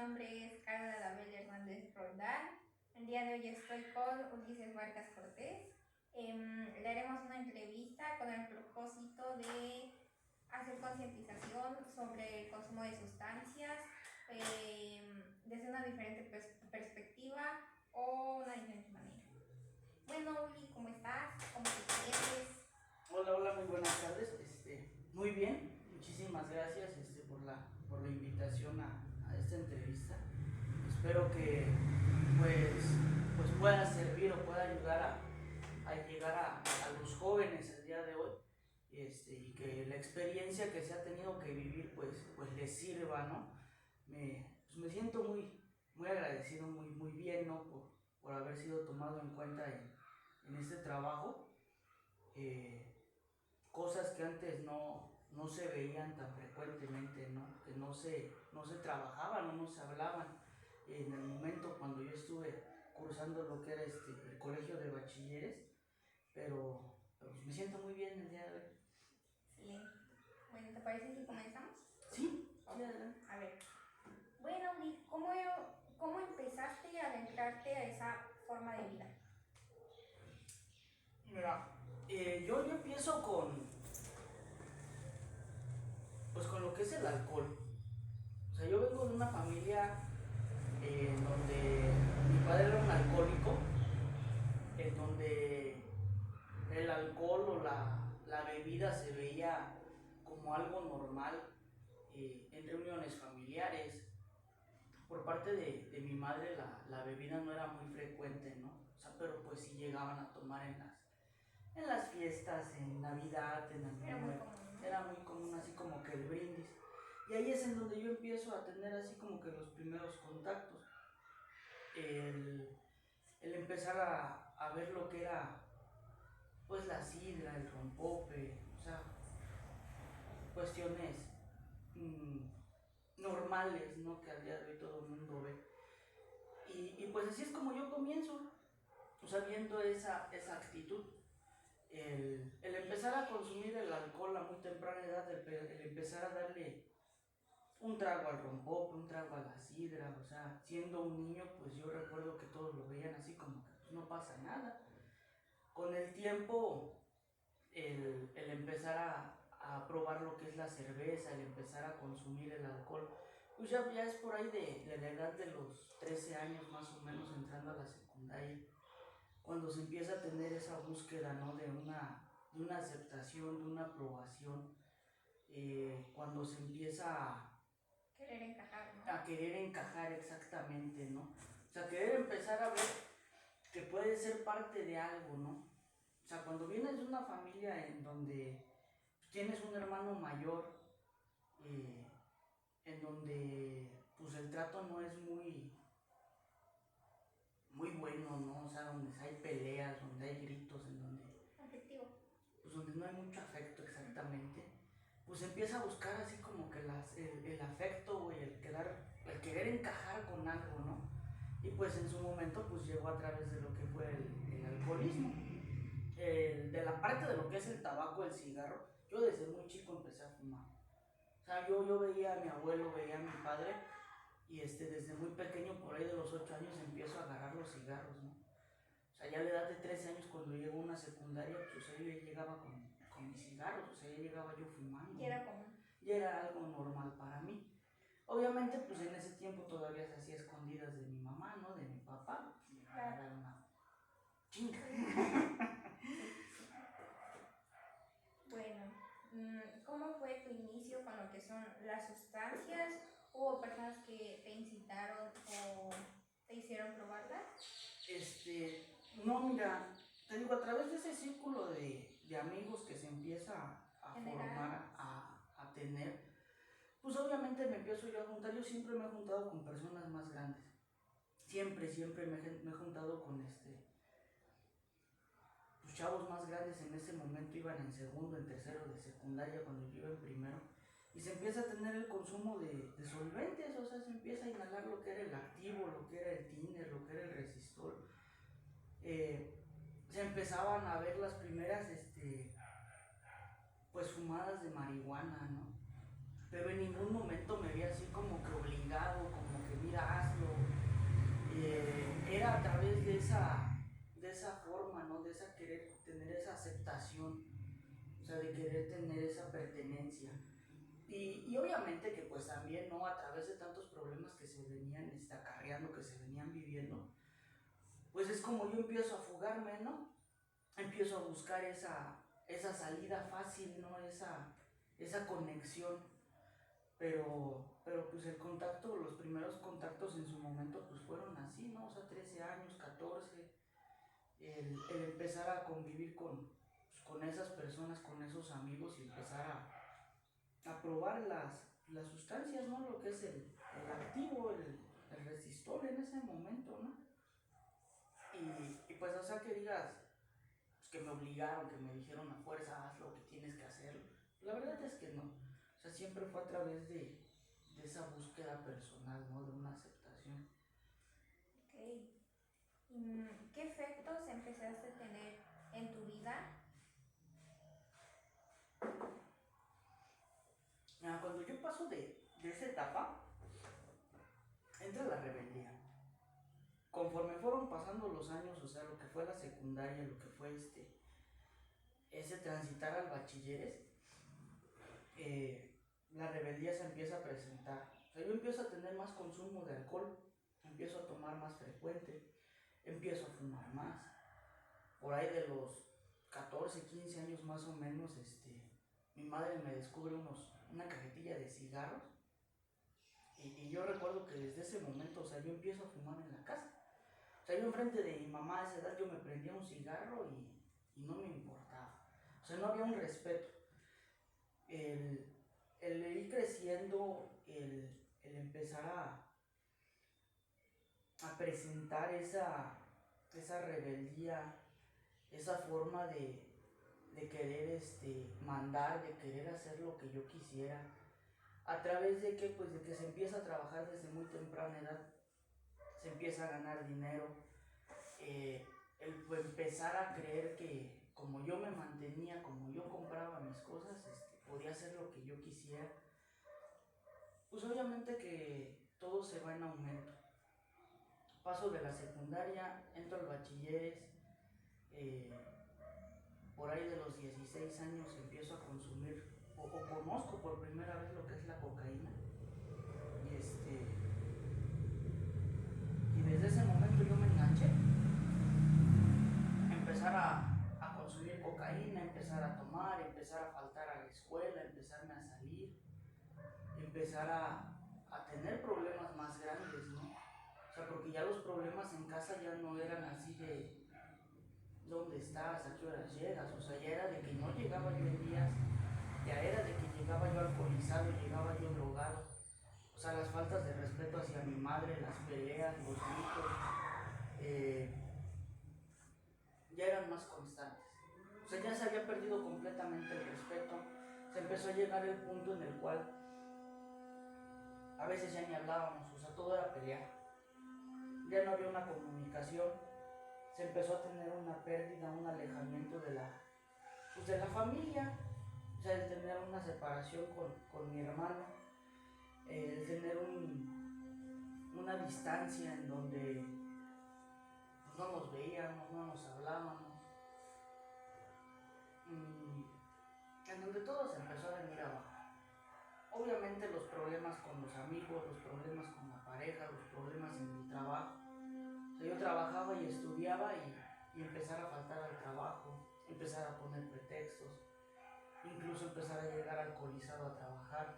nombre es Carla Dabel Hernández Roldán. El día de hoy estoy con Ulises Vargas Cortés. Le haremos una entrevista con el propósito de hacer concientización sobre el consumo de sustancias desde una diferente perspectiva o una diferente manera. Bueno, Uli, ¿cómo estás? ¿Cómo te sientes? Hola, muy buenas tardes. Muy bien, muchísimas gracias por la invitación a esta entrevista. Espero que pues pueda servir o pueda ayudar a llegar a los jóvenes el día de hoy, y que la experiencia que se ha tenido que vivir pues les sirva, ¿no? Me siento muy agradecido, muy bien, ¿no? Por haber sido tomado en cuenta en este trabajo. Cosas que antes no se veían tan frecuentemente, ¿no? Que no se trabajaban o no se hablaban. En el momento cuando yo estuve cursando lo que era el colegio de bachilleres, pero me siento muy bien el día de hoy. Excelente. Bueno, ¿te parece si comenzamos? Sí, Okay. adelante. A ver. Bueno, Uli, ¿cómo empezaste a adentrarte a esa forma de vida? Mira, yo empiezo pues con lo que es el alcohol. O sea, yo vengo de una familia en donde mi padre era un alcohólico, en donde el alcohol o la bebida se veía como algo normal en reuniones familiares. Por parte de mi madre la bebida no era muy frecuente, ¿no? O sea, pero pues sí llegaban a tomar en las fiestas, en Navidad, en Año Era muy Nuevo. común, ¿no? Era muy común así como que el brindis. Y ahí es en donde yo empiezo a tener así como que los primeros contactos. El empezar a ver lo que era pues la sidra, el rompope, o sea, cuestiones mmm, normales, ¿no? Que al día de hoy todo el mundo ve. Y pues así es como yo comienzo, o sea, viendo esa actitud. El empezar a consumir el alcohol a muy temprana edad, el empezar a darle un trago al rompope, un trago a la sidra, o sea, siendo un niño, pues yo recuerdo que todos lo veían así como que pues, no pasa nada. Con el tiempo, el empezar a probar lo que es la cerveza, el empezar a consumir el alcohol, pues ya es por ahí de la edad de los 13 años más o menos entrando a la secundaria, cuando se empieza a tener esa búsqueda, ¿no? De una aceptación, de una aprobación, cuando se empieza Querer encajar, ¿no? a querer encajar exactamente, ¿no? O sea, querer empezar a ver que puede ser parte de algo, ¿no? O sea, cuando vienes de una familia en donde tienes un hermano mayor, eh, en donde pues el trato no es muy bueno, ¿no? O sea, donde hay peleas, donde hay gritos, en donde Afectivo. pues donde no hay mucho afecto exactamente, pues empieza a buscar así como que el afecto, güey, el querer encajar con algo, ¿no? Y pues en su momento pues llegó a través de lo que fue el alcoholismo. De la parte de lo que es el tabaco, el cigarro, yo desde muy chico empecé a fumar. O sea, yo veía a mi abuelo, veía a mi padre, y desde muy pequeño, por ahí de los 8 años, empiezo a agarrar los cigarros, ¿no? O sea, ya a la edad de 13 años, cuando llego a una secundaria, pues yo ya llegaba con mis cigarros, o sea, ya llegaba yo fumando. Y era común. Ya era algo normal para mí. Obviamente, pues en ese tiempo todavía se hacía escondidas de mi mamá, ¿no? De mi papá, pues me iban a dar una chinga. Bueno, ¿cómo fue tu inicio con lo que son las sustancias? ¿Hubo personas que te incitaron o te hicieron probarlas? No, mira, te digo, a través de ese círculo de amigos que se empieza a formar, a tener, pues obviamente me empiezo yo a juntar. Yo siempre me he juntado con personas más grandes. Siempre me he juntado con pues, chavos más grandes. En ese momento iban en segundo, en tercero de secundaria, cuando yo iba en primero. Y se empieza a tener el consumo de solventes, o sea, se empieza a inhalar lo que era el activo, lo que era el tiner, lo que era el resistol. Se empezaban a ver las primeras, pues fumadas de marihuana, ¿no? Pero en ningún momento me vi así como que obligado, como que mira, de esa forma, ¿no? De esa querer tener esa aceptación, o sea, de querer tener esa pertenencia. Y obviamente que pues también, ¿no? A través de tantos problemas que se venían acarreando, que se venían viviendo, pues es como yo empiezo a fugarme, ¿no? Empiezo a buscar esa salida fácil, ¿no? Esa conexión. Pero pues el contacto, los primeros contactos en su momento pues fueron así, ¿no? O sea, 13 años, 14, el empezar a convivir pues, con esas personas, con esos amigos y empezar a probar las sustancias, ¿no? Lo que es el activo, el resistol en ese momento, ¿no? Y pues, o sea, que digas, pues, que me obligaron, que me dijeron a fuerza, haz lo que tienes que hacer. La verdad es que no. O sea, siempre fue a través de esa búsqueda personal, ¿no? De una aceptación. Ok. ¿Qué efectos empezaste a tener en tu vida? Cuando yo paso de esa etapa, entra la rebeldía. Conforme fueron pasando los años, o sea, lo que fue la secundaria, lo que fue ese transitar al bachilleres, la rebeldía se empieza a presentar. O sea, yo empiezo a tener más consumo de alcohol, empiezo a tomar más frecuente, empiezo a fumar más. Por ahí de los 14, 15 años más o menos, mi madre me descubre una cajetilla de cigarros y yo recuerdo que desde ese momento, o sea, yo empiezo a fumar en la casa. O sea, yo enfrente de mi mamá a esa edad yo me prendía un cigarro y no me importaba. O sea, no había un respeto. El ir creciendo, el empezar a presentar esa rebeldía, esa forma de querer mandar, de querer hacer lo que yo quisiera, a través de que, pues, de que se empieza a trabajar desde muy temprana edad, se empieza a ganar dinero, el empezar a creer que como yo me mantenía, como yo compraba mis cosas, podía hacer lo que yo quisiera, pues obviamente que todo se va en aumento. Paso de la secundaria, entro al bachilleres, por ahí de los 16 años empiezo a consumir o conozco por primera vez lo que es la cocaína y desde ese momento yo me enganché, empezar a consumir cocaína, empezar a tomar, empezar a faltar a la escuela, empezarme a salir, empezar a tener problemas más grandes, ¿no? O sea, porque ya los problemas en casa ya no eran así de ¿dónde estás? ¿A qué horas llegas? O sea, ya era de que no llegaba yo en días, ya era de que llegaba yo alcoholizado, llegaba yo drogado. O sea, las faltas de respeto hacia mi madre, las peleas, los gritos, ya eran más constantes. O sea, ya se había perdido completamente el respeto. Se empezó a llegar el punto en el cual a veces ya ni hablábamos, o sea, todo era pelear. Ya no había una comunicación, se empezó a tener una pérdida, un alejamiento de la familia, o sea, el tener una separación con mi hermano, el tener una distancia en donde pues, no nos veíamos, no nos hablábamos, en donde todo se empezó a venir abajo. Obviamente los problemas con los amigos, los problemas con la pareja, los problemas en el trabajo. O sea, yo trabajaba y estudiaba y empezar a faltar al trabajo, empezar a poner pretextos, incluso empezar a llegar alcoholizado a trabajar.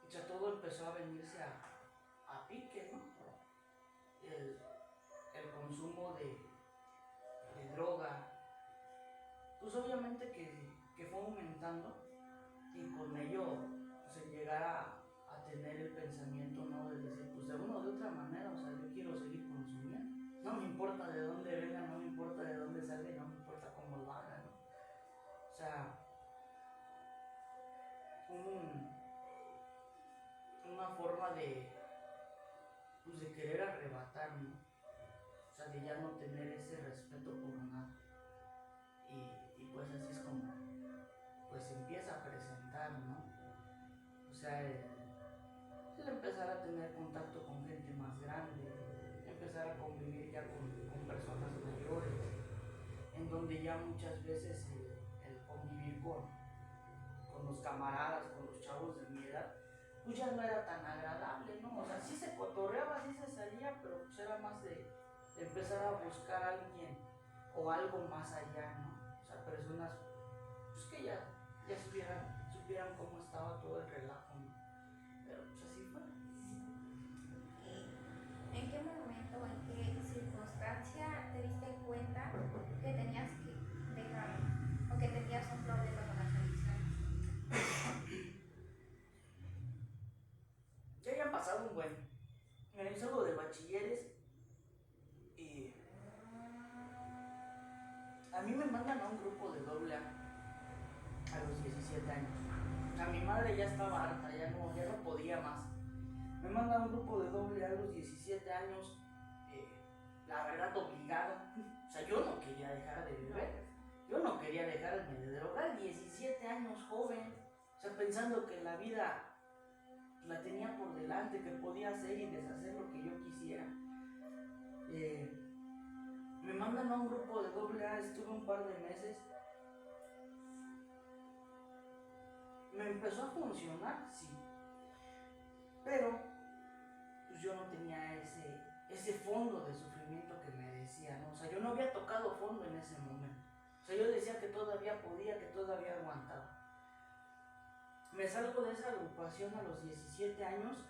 O sea, todo empezó a venirse a pique, ¿no? El consumo de droga, pues obviamente que fue aumentando y con ello pues, el llegar a tener el pensamiento, ¿no? De decir, pues de una o de otra manera, o sea, yo quiero seguir consumiendo. No me importa de dónde venga, no me importa de dónde salga, no me importa cómo lo haga, ¿no? O sea, una forma pues de querer arrebatar, ¿no? O sea, de ya no tener ese respeto por nada. Y pues así es como pues se empieza a presentar, ¿no? O sea, el empezar a tener contacto con empezar a convivir ya con personas mayores, en donde ya muchas veces el convivir con los camaradas, con los chavos de mi edad, pues ya no era tan agradable, ¿no? O sea, sí se cotorreaba, sí se salía, pero pues era más de empezar a buscar a alguien o algo más allá, ¿no? O sea, personas pues que ya supieran cómo estaba todo el relajo, ¿no? Pero pues así fue. ¿En qué momento o en qué circunstancia te diste cuenta que tenías que dejarlo o que tenías un problema con las adicciones? Ya habían pasado un buen. Me hice algo de bachilleres y a mí me mandan a un grupo de doble A los 17 años. O sea, mi madre ya estaba harta, ya no podía más. Me manda a un grupo de doble A los 17 años, la verdad obligado. O sea, yo no quería dejar de beber, yo no quería dejarme de drogar. 17 años, joven, o sea, pensando que la vida la tenía por delante, que podía hacer y deshacer lo que yo quisiera. Me mandan a un grupo de doble A, estuve un par de meses. Me empezó a funcionar, sí, pero pues yo no tenía ese fondo de sufrimiento que me decía, ¿no? O sea, yo no había tocado fondo en ese momento. O sea, yo decía que todavía podía, que todavía aguantaba. Me salgo de esa agrupación a los 17 años,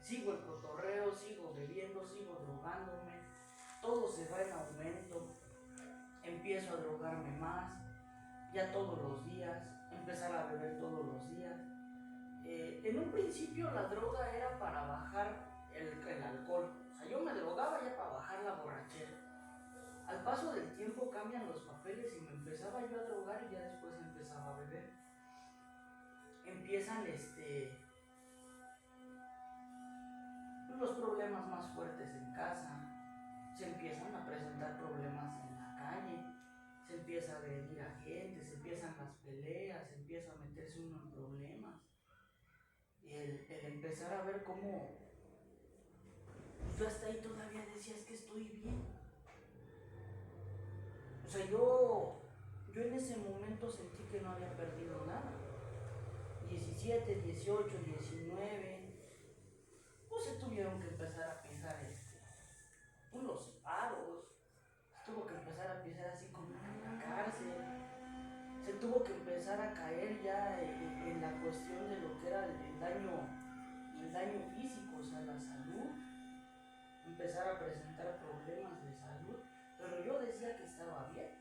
sigo el cotorreo, sigo bebiendo, sigo drogándome, todo se va en aumento, empiezo a drogarme más, ya todos los días, empezar a beber todos los días. En un principio la droga era para bajar el alcohol, o sea, yo me drogaba ya para bajar la borrachera. Al paso del tiempo cambian los papeles y me empezaba yo a drogar y ya después empezaba a beber. Empiezan los problemas más fuertes en casa, se empiezan a presentar problemas en la calle, se empieza a agredir a gente, se empiezan las peleas, se empieza a meterse uno en problemas. El empezar a ver cómo yo hasta ahí todavía decía, es que estoy bien. O sea, yo en ese momento sentí que no había perdido nada. 17, 18, 19, pues se tuvieron que empezar a pisar los separos, se tuvo que empezar a pisar así como en la cárcel, se tuvo que empezar a caer ya en la cuestión de lo que era el daño físico, o sea, la salud, empezar a presentar problemas de salud, pero yo decía que estaba bien,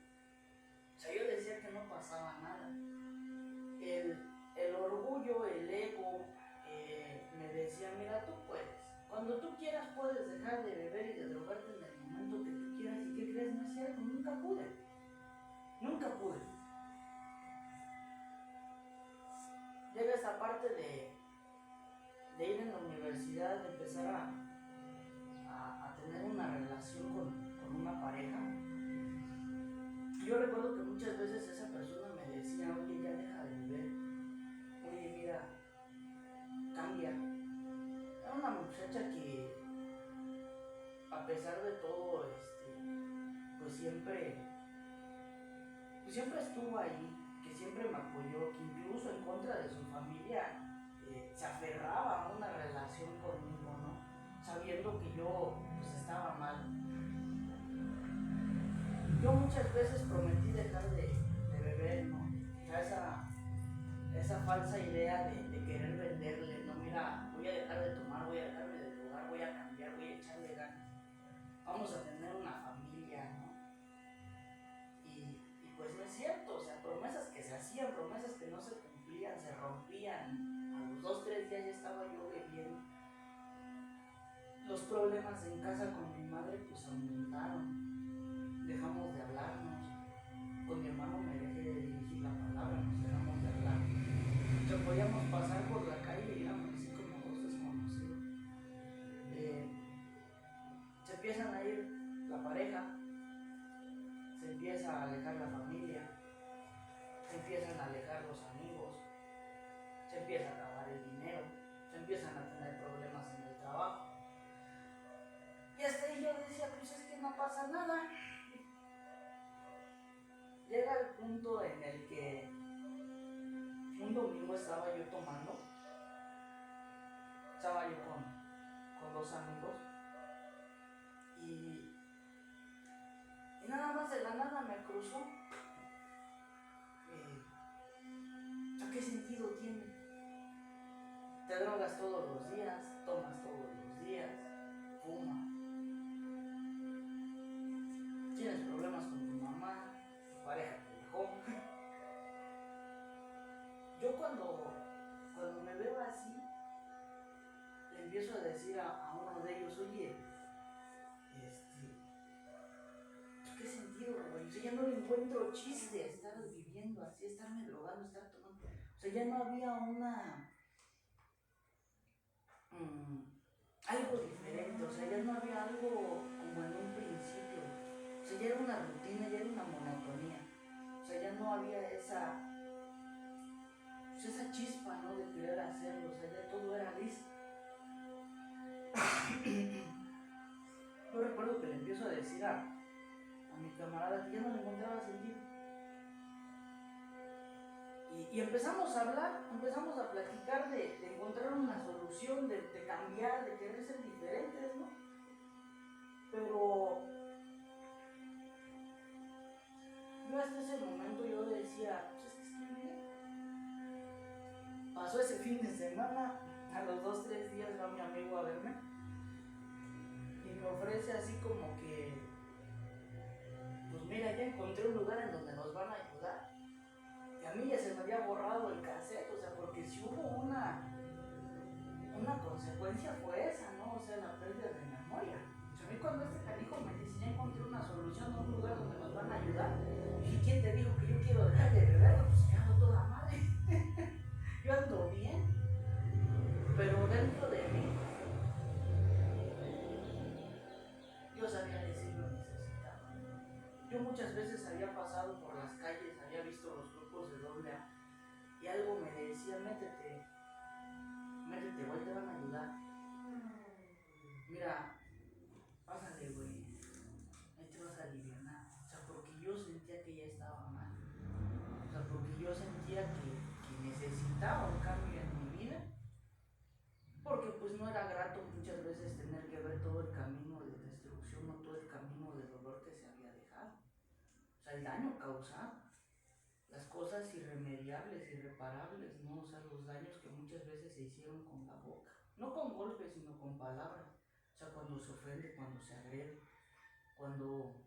o sea, yo decía que no pasaba nada. El orgullo, el ego, me decía, mira, tú puedes, cuando tú quieras puedes dejar de beber y de drogarte en el momento que tú quieras. ¿Y qué crees? No es cierto, nunca pude. Llega esta parte de ir en la universidad, de empezar a tener una relación con una pareja. Yo recuerdo que muchas veces esa persona me decía, oye, ya deja de beber, oye, mira, cambia. Era una muchacha que, a pesar de todo, pues siempre estuvo ahí, que siempre me apoyó, que incluso en contra de su familia se aferraba a una relación conmigo, ¿no? Sabiendo que yo pues estaba mal. Yo muchas veces prometí dejar de beber, ¿no? O sea, esa falsa idea de querer venderle, no, mira, voy a dejar de tomar, voy a dejarme de drogar, voy a cambiar, voy a echarle ganas, vamos a tener una familia, ¿no? Y pues no es cierto, o sea, promesas que se hacían, promesas que no se cumplían, se rompían, a los 2, 3 días ya estaba yo bebiendo. Los problemas en casa con mi madre pues aumentaron, dejamos de hablarnos, con mi hermano me dejé de dirigir la palabra, nos dejamos de hablar. Que podíamos pasar por la calle y éramos así como dos desconocidos. Se empiezan a ir la pareja, se empieza a alejar la familia, se empiezan a alejar los amigos, se empieza a acabar el dinero, se empiezan a tener problemas en el trabajo. Y hasta ahí domingo estaba yo tomando, estaba yo con dos amigos y nada más de la nada me cruzó. ¿A qué sentido tiene? Te drogas todos los días, tomas todos los días, fumas, tienes problemas con tu mamá, tu pareja te dejó. Yo cuando me veo así, le empiezo a decir a uno de ellos, oye, ¿qué sentido, güey? O sea, ya no le encuentro chiste a estar viviendo así, estarme drogando, estar tomando. O sea, ya no había algo diferente, o sea, ya no había algo como en un principio. O sea, ya era una rutina, ya era una monotonía. O sea, ya no había pues esa chispa, ¿no? De querer hacerlo, o sea, ya todo era listo. Yo recuerdo que le empiezo a decir a mi camarada que ya no le encontraba sentido. Y empezamos a hablar, empezamos a platicar de encontrar una solución, de cambiar, de querer ser diferentes, ¿no? Pero yo hasta ese momento yo decía, pues es que estoy bien. Pasó ese fin de semana, a los 2-3 días va mi amigo a verme y me ofrece así como que, pues mira, ya encontré un lugar en donde nos van a ayudar. Y a mí ya se me había borrado el cassette, o sea, porque si hubo una consecuencia fue esa, ¿no? O sea, la pérdida de memoria. O sea, a mí cuando este canijo me dice, ya encontré una solución a un lugar donde nos van a ayudar, y ¿quién te dijo que yo quiero dejar de beber? Pues me hago toda madre. Yo ando bien, pero dentro de mí, yo sabía que sí lo necesitaba. Yo muchas veces había pasado por las calles, había visto los grupos de AA, y algo me decía, métete, güey, te van a ayudar. Mira, pásale, güey, ahí te vas a aliviar. O sea, porque yo sentía que ya estaba mal. O sea, porque yo sentía que necesitaba un cambio en mi vida. Porque pues no era grato muchas veces tener que ver todo el camino de destrucción o todo el camino de dolor que se había dejado. O sea, el daño causado. Las cosas irremediables, irreparables, ¿no? O sea, los daños que muchas veces se hicieron con la boca. No con golpes, sino con palabras. O sea, cuando se ofende, cuando se agrede, cuando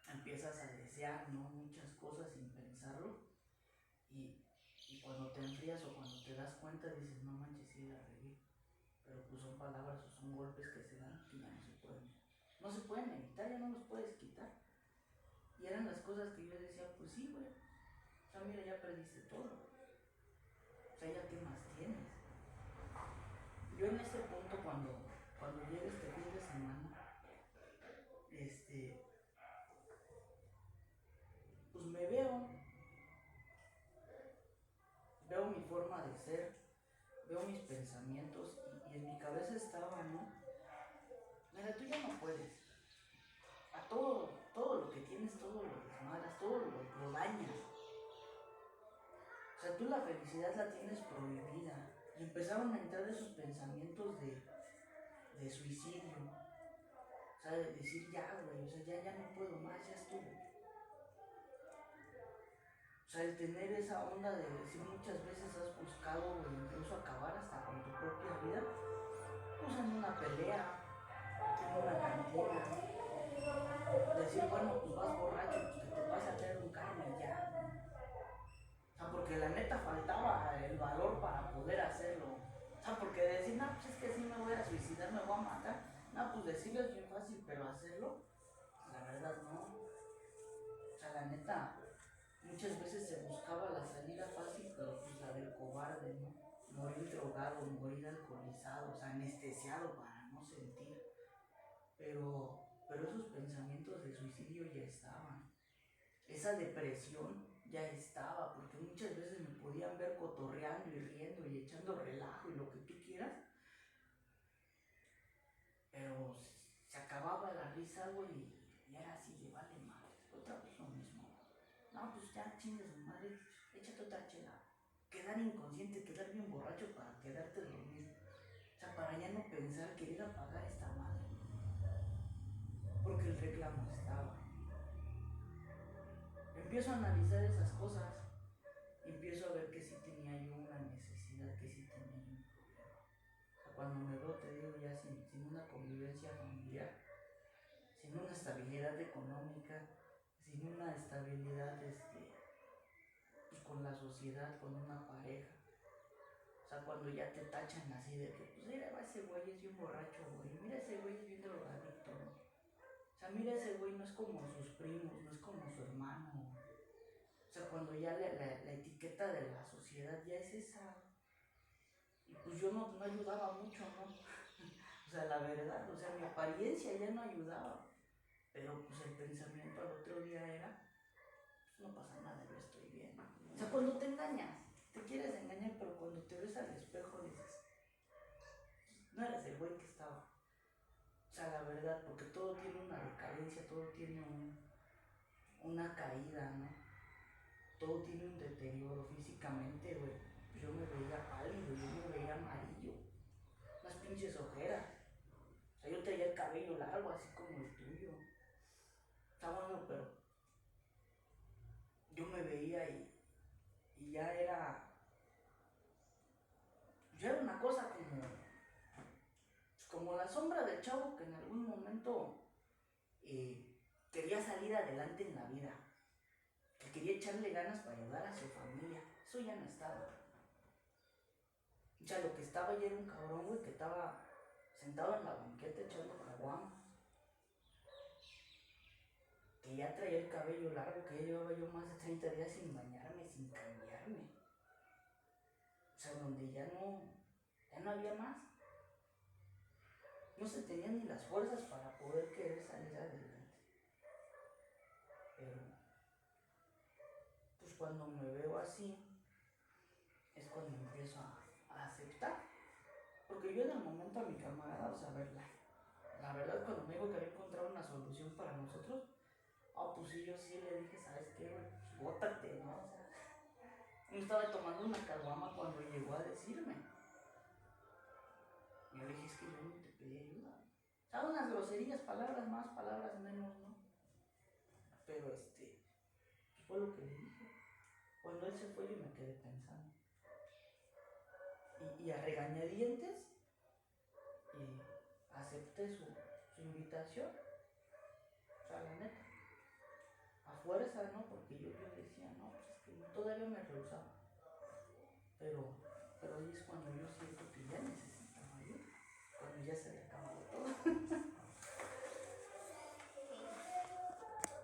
empiezas a desear, ¿no? Muchas cosas sin pensarlo. Y cuando te enfrías o cuando te das cuenta dices, no manches, sí la regué. Pero pues son palabras o son golpes que se dan que ya no se pueden evitar, ya no los puedes quitar. Y eran las cosas que yo decía, pues sí, güey. O sea, mira, ya perdiste todo. O sea, ya qué más tienes. Yo en este punto cuando llega este fin de semana, pues me veo mi forma de ser, veo mis pensamientos y en mi cabeza estaba, ¿no? Mira, tú ya no puedes. A todo lo que tienes, todo lo desmadras, todo lo dañas. O sea, tú la felicidad la tienes prohibida. Y empezaron a entrar esos pensamientos de suicidio. O sea, de decir ya, güey, o sea, ya no puedo más, ya estuvo. O sea, el tener esa onda de decir muchas veces has buscado, güey, incluso acabar hasta con tu propia vida, pues en una pelea, en una cantina. Decir, bueno, pues vas borracho, pues que te pase a traer un carro y ya. O sea, porque la neta faltaba el valor para poder hacerlo. O sea, porque decir, no, pues es que sí me voy a suicidar, me voy a matar. No, pues decirlo es bien fácil, pero hacerlo, la verdad no. O sea, la neta, muchas veces se buscaba la salida fácil, pero pues la del cobarde, ¿no? Morir drogado, morir alcoholizado, o sea, anestesiado para no sentir. Pero esos pensamientos de suicidio ya estaban. Esa depresión ya estaba, porque muchas veces me podían ver cotorreando y riendo y echando relajo y lo que tú quieras, pero se acababa la risa, güey, y era así de vale madre, otra vez lo mismo. No, pues ya chingue su madre, échate otra chela. quedar inconsciente, quedar bien borracho para quedarte dormido. O sea, para ya no pensar, querer apagar esta madre. Porque el reclamo estaba. Empiezo a analizar esas cosas y empiezo a ver que sí tenía yo una necesidad, que sí tenía yo un problema. O sea, cuando me veo, te digo, ya sin una convivencia familiar, sin una estabilidad económica, sin una estabilidad pues con la sociedad, con una pareja. O sea, cuando ya te tachan así de que, pues mira, ese güey es bien borracho, güey, mira ese güey es bien drogadicto, ¿no? O sea, mira ese güey no es como sus primos, no es como su hermano. O sea, cuando ya la etiqueta de la sociedad ya es esa. Y pues yo no ayudaba mucho, ¿no? O sea, la verdad, o sea, mi apariencia ya no ayudaba. Pero pues el pensamiento al otro día era, pues no pasa nada, yo estoy bien. O sea, cuando te engañas, te quieres engañar, pero cuando te ves al espejo dices, no eres el güey que estaba. O sea, la verdad, porque todo tiene una decadencia, todo tiene una caída, ¿no? Todo tiene un deterioro físicamente, güey. Yo me veía pálido, yo me veía amarillo, unas pinches ojeras. O sea, yo traía el cabello largo, así como el tuyo. Está bueno, pero yo me veía y ya era una cosa como la sombra del chavo que en algún momento quería salir adelante en la vida, que quería echarle ganas para ayudar a su familia. Eso ya no estaba. O sea, lo que estaba ya era un cabrón, güey, que estaba sentado en la banqueta echando caguamas, que ya traía el cabello largo, que ya llevaba yo más de 30 días sin bañarme, sin cambiarme. O sea, donde ya no había más. No se tenían ni las fuerzas para poder querer salir adelante. Pero, pues cuando me veo así, es cuando empiezo a aceptar. Porque yo en el momento a mi camarada, o sea, la verdad cuando me dijo que había encontrado una solución para nosotros, pues sí, yo sí le dije, ¿sabes qué, güey? Pues bótate, ¿no? O sea, yo estaba tomando una caguama cuando llegó a decirme. Y yo le dije, es que yo no te pedí ayuda. O sea, unas groserías, palabras más, palabras menos, ¿no? Pero pues fue lo que le dije. Cuando él se fue yo me quedé pensando. Y a regañadientes acepté su invitación. O sea, la neta. A fuerza, ¿no? Porque yo decía, no, pues es que todavía me rehusaba. Pero